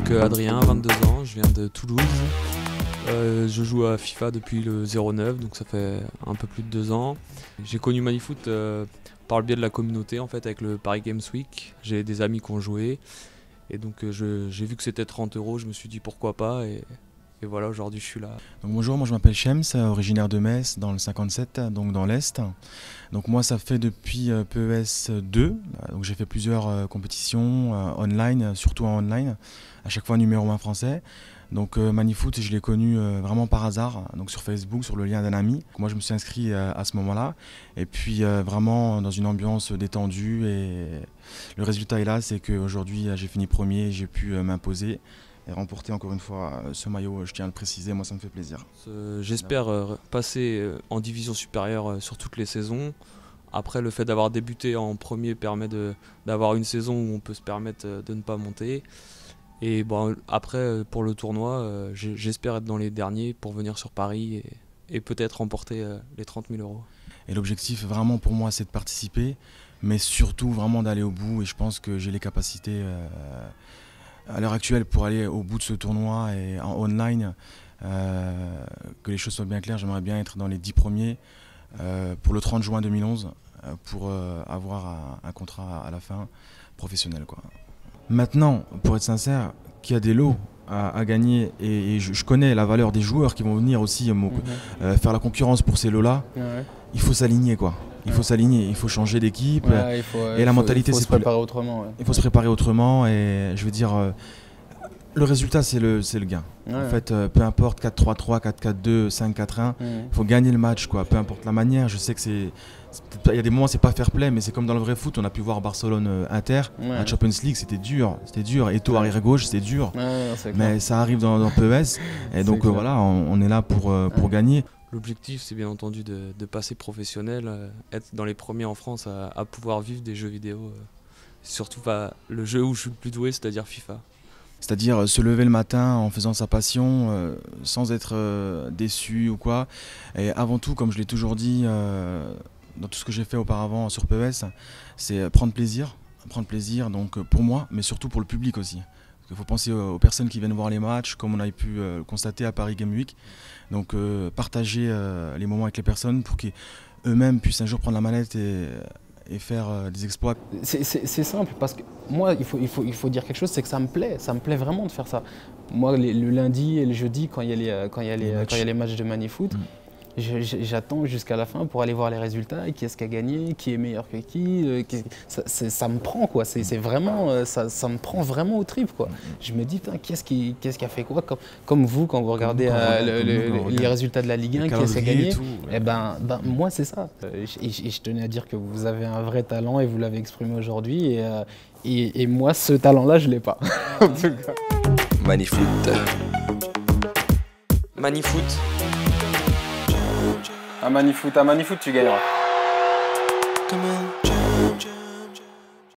Donc Adrien, 22 ans, je viens de Toulouse. Je joue à FIFA depuis le 09, donc ça fait un peu plus de 2 ans. J'ai connu Manifoot par le biais de la communauté en fait, avec le Paris Games Week. J'ai des amis qui ont joué et donc j'ai vu que c'était 30 €, je me suis dit pourquoi pas et voilà, aujourd'hui je suis là. Donc bonjour, moi je m'appelle Shems, originaire de Metz, dans le 57, donc dans l'Est. Donc moi ça fait depuis PES 2, donc j'ai fait plusieurs compétitions online, surtout en online, à chaque fois numéro 1 français. Donc Manifoot, je l'ai connu vraiment par hasard, donc sur Facebook, sur le lien d'un ami. Moi je me suis inscrit à ce moment-là, et puis vraiment dans une ambiance détendue, et le résultat est là, c'est qu'aujourd'hui j'ai fini premier, j'ai pu m'imposer et remporter encore une fois ce maillot, je tiens à le préciser, moi ça me fait plaisir. J'espère passer en division supérieure sur toutes les saisons. Après, le fait d'avoir débuté en premier permet d'avoir une saison où on peut se permettre de ne pas monter. Et bon, après, pour le tournoi, j'espère être dans les derniers pour venir sur Paris et peut-être remporter les 30 000 €. Et l'objectif vraiment pour moi c'est de participer, mais surtout vraiment d'aller au bout, et je pense que j'ai les capacités à l'heure actuelle pour aller au bout de ce tournoi et en online. Que les choses soient bien claires, j'aimerais bien être dans les 10 premiers pour le 30 juin 2011 pour avoir un contrat à la fin professionnel, quoi. Maintenant, pour être sincère, qu'il y a des lots à gagner, et je connais la valeur des joueurs qui vont venir aussi faire la concurrence pour ces lots-là. Ouais. Il faut s'aligner, quoi. Il faut s'aligner, il faut changer d'équipe. Ouais, et la mentalité, c'est se préparer autrement. Ouais. Il faut se préparer autrement, et je veux dire, le résultat, c'est le gain. Ouais. En fait, peu importe 4-3-3, 4-4-2, 5-4-1, il faut gagner le match, quoi. Peu importe la manière. Je sais que il y a des moments c'est pas fair play, mais c'est comme dans le vrai foot. On a pu voir Barcelone Inter, en Champions League, c'était dur. Eto'o arrière gauche, c'était dur. Mais ça arrive dans PES, et donc voilà, on est là pour gagner. L'objectif, c'est bien entendu de passer professionnel, être dans les premiers en France à pouvoir vivre des jeux vidéo. Surtout le jeu où je suis le plus doué, c'est-à-dire FIFA. C'est-à-dire se lever le matin en faisant sa passion, sans être déçu ou quoi. Et avant tout, comme je l'ai toujours dit dans tout ce que j'ai fait auparavant sur PES, c'est prendre plaisir donc pour moi, mais surtout pour le public aussi. Il faut penser aux personnes qui viennent voir les matchs, comme on a pu le constater à Paris Game Week. Donc partager les moments avec les personnes pour qu'eux-mêmes puissent un jour prendre la manette et faire des exploits. C'est simple, parce que moi, il faut dire quelque chose, c'est que ça me plaît vraiment de faire ça. Moi, le lundi et le jeudi, quand il y a les matchs de Manifoot, j'attends jusqu'à la fin pour aller voir les résultats, qui est-ce qui a gagné, qui est meilleur que qui. Ça me prend, quoi. C'est vraiment, ça me prend vraiment au trip, quoi. Je me dis, qu'est-ce qui a fait quoi, comme vous, quand vous regardez les résultats de la Ligue 1, qui est-ce qui a gagné. Et ben, moi, c'est ça. Et je tenais à dire que vous avez un vrai talent et vous l'avez exprimé aujourd'hui. Et moi, ce talent-là, je ne l'ai pas. En tout cas. Manifoot. À Manifoot, tu gagneras. Come on.